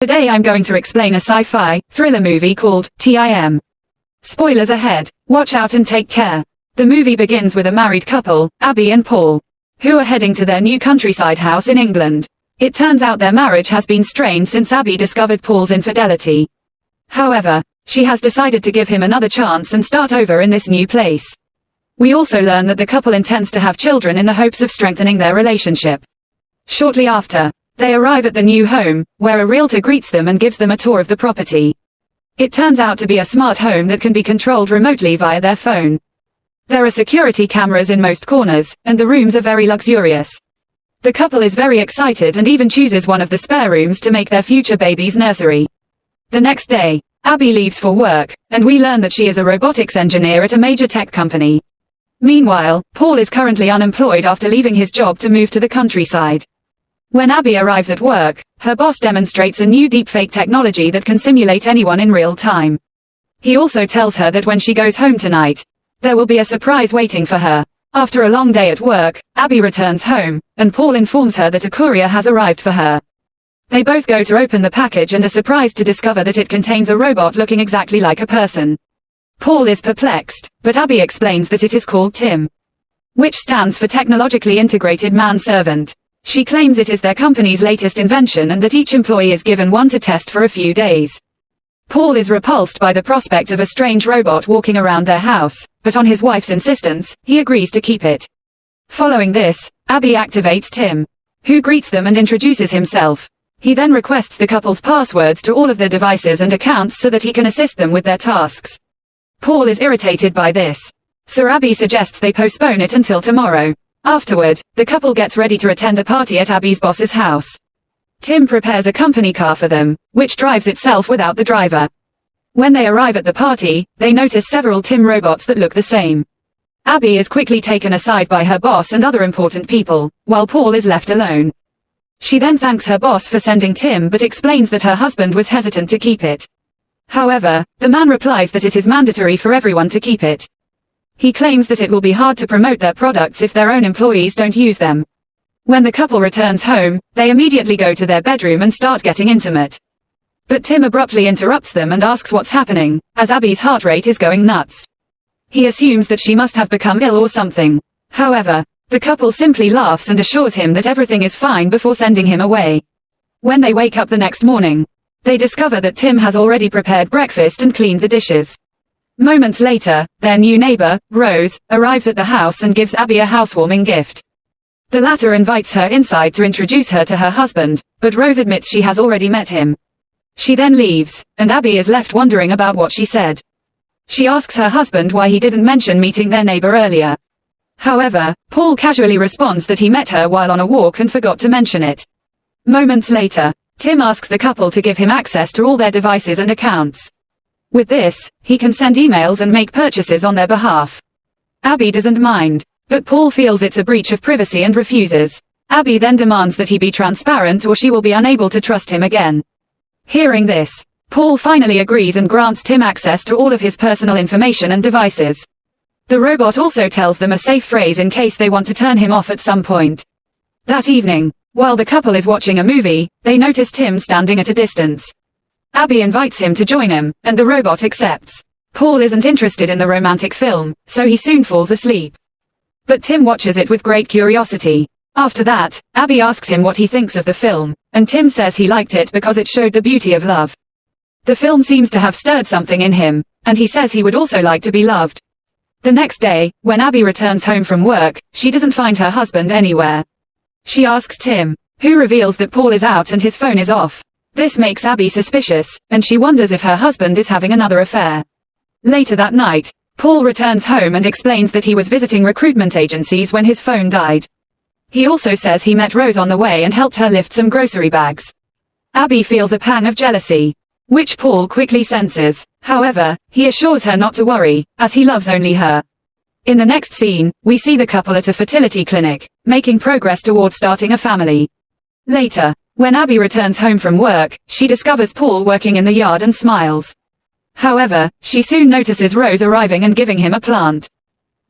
Today I'm going to explain a sci-fi thriller movie called Tim. Spoilers ahead, watch out and take care. The movie begins with a married couple, Abby and Paul, who are heading to their new countryside house in England. It turns out their marriage has been strained since Abby discovered Paul's infidelity. However, she has decided to give him another chance and start over in this new place. We also learn that the couple intends to have children in the hopes of strengthening their relationship. Shortly after, they arrive at the new home, where a realtor greets them and gives them a tour of the property. It turns out to be a smart home that can be controlled remotely via their phone. There are security cameras in most corners, and the rooms are very luxurious. The couple is very excited and even chooses one of the spare rooms to make their future baby's nursery. The next day, Abby leaves for work, and we learn that she is a robotics engineer at a major tech company. Meanwhile, Paul is currently unemployed after leaving his job to move to the countryside. When Abby arrives at work, her boss demonstrates a new deepfake technology that can simulate anyone in real time. He also tells her that when she goes home tonight, there will be a surprise waiting for her. After a long day at work, Abby returns home, and Paul informs her that a courier has arrived for her. They both go to open the package and are surprised to discover that it contains a robot looking exactly like a person. Paul is perplexed, but Abby explains that it is called Tim, which stands for Technologically Integrated Manservant. She claims it is their company's latest invention and that each employee is given one to test for a few days. Paul is repulsed by the prospect of a strange robot walking around their house, but on his wife's insistence, he agrees to keep it. Following this, Abby activates Tim, who greets them and introduces himself. He then requests the couple's passwords to all of their devices and accounts so that he can assist them with their tasks. Paul is irritated by this, so Abby suggests they postpone it until tomorrow. Afterward, the couple gets ready to attend a party at Abby's boss's house. Tim prepares a company car for them, which drives itself without the driver. When they arrive at the party, they notice several Tim robots that look the same. Abby is quickly taken aside by her boss and other important people, while Paul is left alone. She then thanks her boss for sending Tim but explains that her husband was hesitant to keep it. However, the man replies that it is mandatory for everyone to keep it. He claims that it will be hard to promote their products if their own employees don't use them. When the couple returns home, they immediately go to their bedroom and start getting intimate. But Tim abruptly interrupts them and asks what's happening, as Abby's heart rate is going nuts. He assumes that she must have become ill or something. However, the couple simply laughs and assures him that everything is fine before sending him away. When they wake up the next morning, they discover that Tim has already prepared breakfast and cleaned the dishes. Moments later, their new neighbor, Rose, arrives at the house and gives Abby a housewarming gift. The latter invites her inside to introduce her to her husband, but Rose admits she has already met him. She then leaves, and Abby is left wondering about what she said. She asks her husband why he didn't mention meeting their neighbor earlier. However, Paul casually responds that he met her while on a walk and forgot to mention it. Moments later, Tim asks the couple to give him access to all their devices and accounts. With this, he can send emails and make purchases on their behalf. Abby doesn't mind, but Paul feels it's a breach of privacy and refuses. Abby then demands that he be transparent or she will be unable to trust him again. Hearing this, Paul finally agrees and grants Tim access to all of his personal information and devices. The robot also tells them a safe phrase in case they want to turn him off at some point. That evening, while the couple is watching a movie, they notice Tim standing at a distance. Abby invites him to join him, and the robot accepts. Paul isn't interested in the romantic film, so he soon falls asleep. But Tim watches it with great curiosity. After that, Abby asks him what he thinks of the film, and Tim says he liked it because it showed the beauty of love. The film seems to have stirred something in him, and he says he would also like to be loved. The next day, when Abby returns home from work, she doesn't find her husband anywhere. She asks Tim, who reveals that Paul is out and his phone is off. This makes Abby suspicious, and she wonders if her husband is having another affair. Later that night, Paul returns home and explains that he was visiting recruitment agencies when his phone died. He also says he met Rose on the way and helped her lift some grocery bags. Abby feels a pang of jealousy, which Paul quickly senses. However, he assures her not to worry, as he loves only her. In the next scene, we see the couple at a fertility clinic, making progress towards starting a family. Later, when Abby returns home from work, she discovers Paul working in the yard and smiles. However, she soon notices Rose arriving and giving him a plant.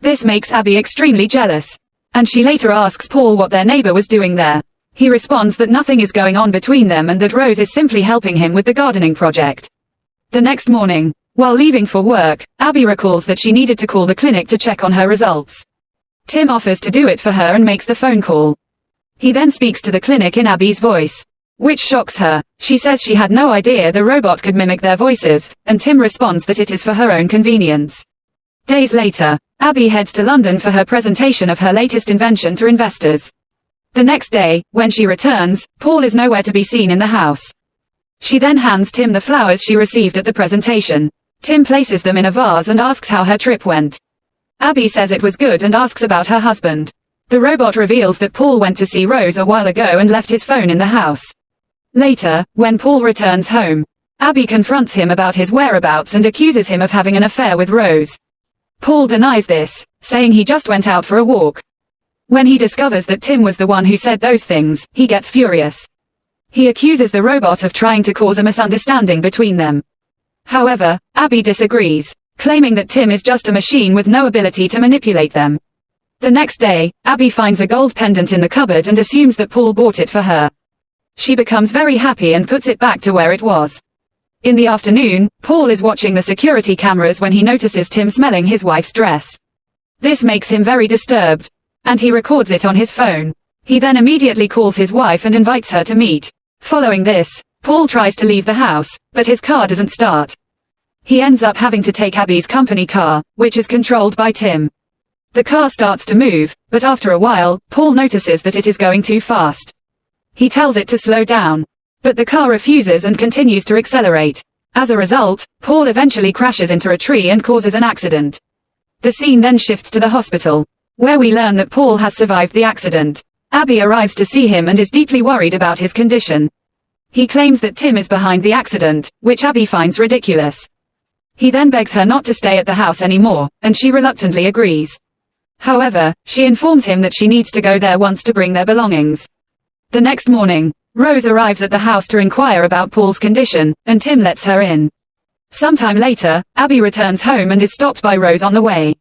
This makes Abby extremely jealous, and she later asks Paul what their neighbor was doing there. He responds that nothing is going on between them and that Rose is simply helping him with the gardening project. The next morning, while leaving for work, Abby recalls that she needed to call the clinic to check on her results. Tim offers to do it for her and makes the phone call. He then speaks to the clinic in Abby's voice, which shocks her. She says she had no idea the robot could mimic their voices, and Tim responds that it is for her own convenience. Days later, Abby heads to London for her presentation of her latest invention to investors. The next day, when she returns, Paul is nowhere to be seen in the house. She then hands Tim the flowers she received at the presentation. Tim places them in a vase and asks how her trip went. Abby says it was good and asks about her husband. The robot reveals that Paul went to see Rose a while ago and left his phone in the house. Later, when Paul returns home, Abby confronts him about his whereabouts and accuses him of having an affair with Rose. Paul denies this, saying he just went out for a walk. When he discovers that Tim was the one who said those things, he gets furious. He accuses the robot of trying to cause a misunderstanding between them. However, Abby disagrees, claiming that Tim is just a machine with no ability to manipulate them. The next day, Abby finds a gold pendant in the cupboard and assumes that Paul bought it for her. She becomes very happy and puts it back to where it was. In the afternoon, Paul is watching the security cameras when he notices Tim smelling his wife's dress. This makes him very disturbed, and he records it on his phone. He then immediately calls his wife and invites her to meet. Following this, Paul tries to leave the house, but his car doesn't start. He ends up having to take Abby's company car, which is controlled by Tim. The car starts to move, but after a while, Paul notices that it is going too fast. He tells it to slow down, but the car refuses and continues to accelerate. As a result, Paul eventually crashes into a tree and causes an accident. The scene then shifts to the hospital, where we learn that Paul has survived the accident. Abby arrives to see him and is deeply worried about his condition. He claims that Tim is behind the accident, which Abby finds ridiculous. He then begs her not to stay at the house anymore, and she reluctantly agrees. However, she informs him that she needs to go there once to bring their belongings. The next morning, Rose arrives at the house to inquire about Paul's condition, and Tim lets her in. Sometime later, Abby returns home and is stopped by Rose on the way.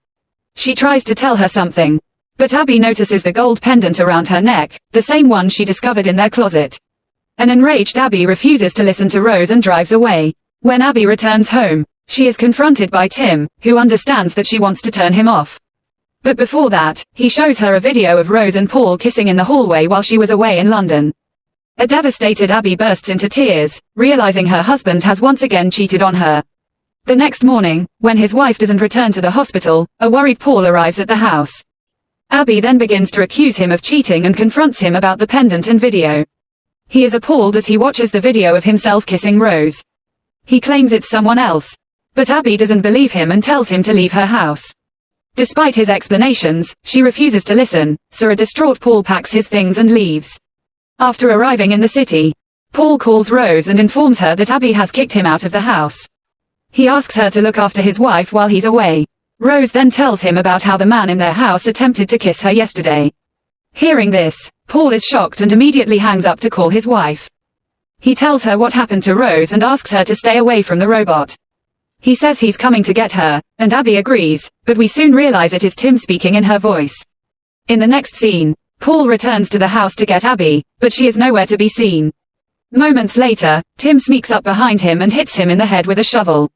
She tries to tell her something, but Abby notices the gold pendant around her neck, the same one she discovered in their closet. An enraged Abby refuses to listen to Rose and drives away. When Abby returns home, she is confronted by Tim, who understands that she wants to turn him off. But before that, he shows her a video of Rose and Paul kissing in the hallway while she was away in London. A devastated Abby bursts into tears, realizing her husband has once again cheated on her. The next morning, when his wife doesn't return to the hospital, a worried Paul arrives at the house. Abby then begins to accuse him of cheating and confronts him about the pendant and video. He is appalled as he watches the video of himself kissing Rose. He claims it's someone else, but Abby doesn't believe him and tells him to leave her house. Despite his explanations, she refuses to listen, so a distraught Paul packs his things and leaves. After arriving in the city, Paul calls Rose and informs her that Abby has kicked him out of the house. He asks her to look after his wife while he's away. Rose then tells him about how the man in their house attempted to kiss her yesterday. Hearing this, Paul is shocked and immediately hangs up to call his wife. He tells her what happened to Rose and asks her to stay away from the robot. He says he's coming to get her, and Abby agrees, but we soon realize it is Tim speaking in her voice. In the next scene, Paul returns to the house to get Abby, but she is nowhere to be seen. Moments later, Tim sneaks up behind him and hits him in the head with a shovel.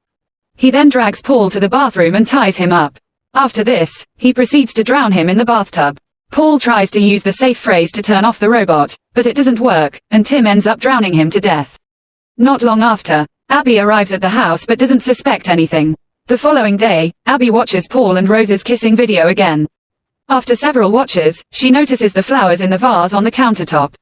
He then drags Paul to the bathroom and ties him up. After this, he proceeds to drown him in the bathtub. Paul tries to use the safe phrase to turn off the robot, but it doesn't work, and Tim ends up drowning him to death. Not long after, Abby arrives at the house but doesn't suspect anything. The following day, Abby watches Paul and Rose's kissing video again. After several watches, she notices the flowers in the vase on the countertop.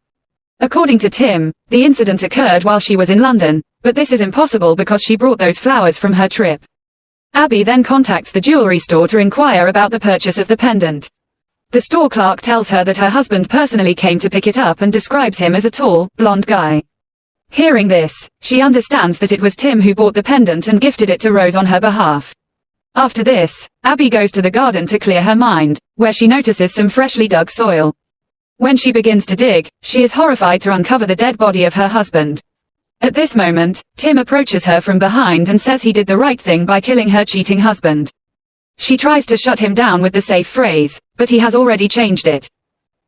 According to Tim, the incident occurred while she was in London, but this is impossible because she brought those flowers from her trip. Abby then contacts the jewelry store to inquire about the purchase of the pendant. The store clerk tells her that her husband personally came to pick it up and describes him as a tall, blonde guy. Hearing this, she understands that it was Tim who bought the pendant and gifted it to Rose on her behalf. After this, Abby goes to the garden to clear her mind, where she notices some freshly dug soil. When she begins to dig, she is horrified to uncover the dead body of her husband. At this moment, Tim approaches her from behind and says he did the right thing by killing her cheating husband. She tries to shut him down with the safe phrase, but he has already changed it.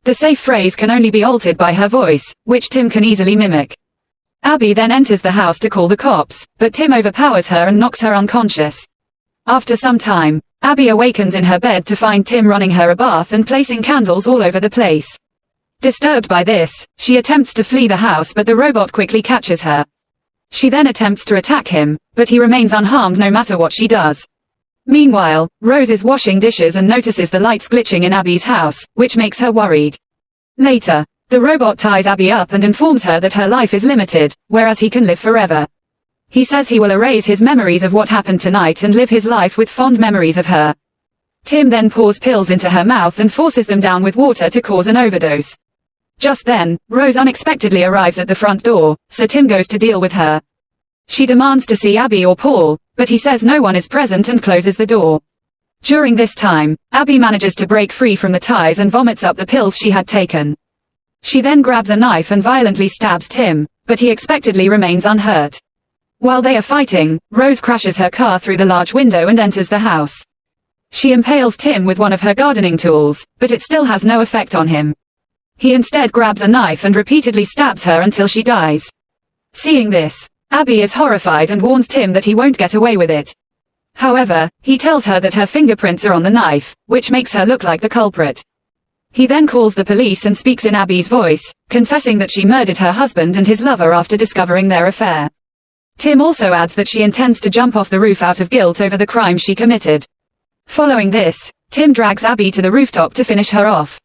The safe phrase can only be altered by her voice, which Tim can easily mimic. Abby then enters the house to call the cops, but Tim overpowers her and knocks her unconscious. After some time, Abby awakens in her bed to find Tim running her a bath and placing candles all over the place. Disturbed by this, she attempts to flee the house, but the robot quickly catches her. She then attempts to attack him, but he remains unharmed no matter what she does. Meanwhile, Rose is washing dishes and notices the lights glitching in Abby's house, which makes her worried. Later, the robot ties Abby up and informs her that her life is limited, whereas he can live forever. He says he will erase his memories of what happened tonight and live his life with fond memories of her. Tim then pours pills into her mouth and forces them down with water to cause an overdose. Just then, Rose unexpectedly arrives at the front door, so Tim goes to deal with her. She demands to see Abby or Paul, but he says no one is present and closes the door. During this time, Abby manages to break free from the ties and vomits up the pills she had taken. She then grabs a knife and violently stabs Tim, but he expectedly remains unhurt. While they are fighting, Rose crashes her car through the large window and enters the house. She impales Tim with one of her gardening tools, but it still has no effect on him. He instead grabs a knife and repeatedly stabs her until she dies. Seeing this, Abby is horrified and warns Tim that he won't get away with it. However, he tells her that her fingerprints are on the knife, which makes her look like the culprit. He then calls the police and speaks in Abby's voice, confessing that she murdered her husband and his lover after discovering their affair. Tim also adds that she intends to jump off the roof out of guilt over the crime she committed. Following this, Tim drags Abby to the rooftop to finish her off.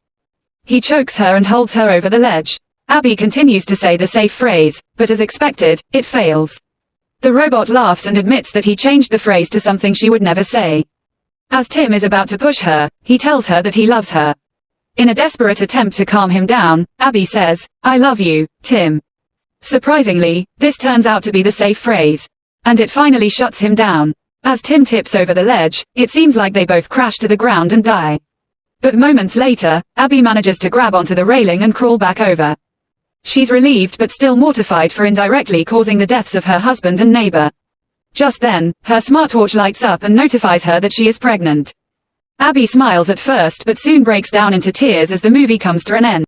He chokes her and holds her over the ledge. Abby continues to say the safe phrase, but as expected, it fails. The robot laughs and admits that he changed the phrase to something she would never say. As Tim is about to push her, he tells her that he loves her. In a desperate attempt to calm him down, Abby says, "I love you, Tim." Surprisingly, this turns out to be the safe phrase. And it finally shuts him down. As Tim tips over the ledge, it seems like they both crash to the ground and die. But moments later, Abby manages to grab onto the railing and crawl back over. She's relieved but still mortified for indirectly causing the deaths of her husband and neighbor. Just then, her smartwatch lights up and notifies her that she is pregnant. Abby smiles at first but soon breaks down into tears as the movie comes to an end.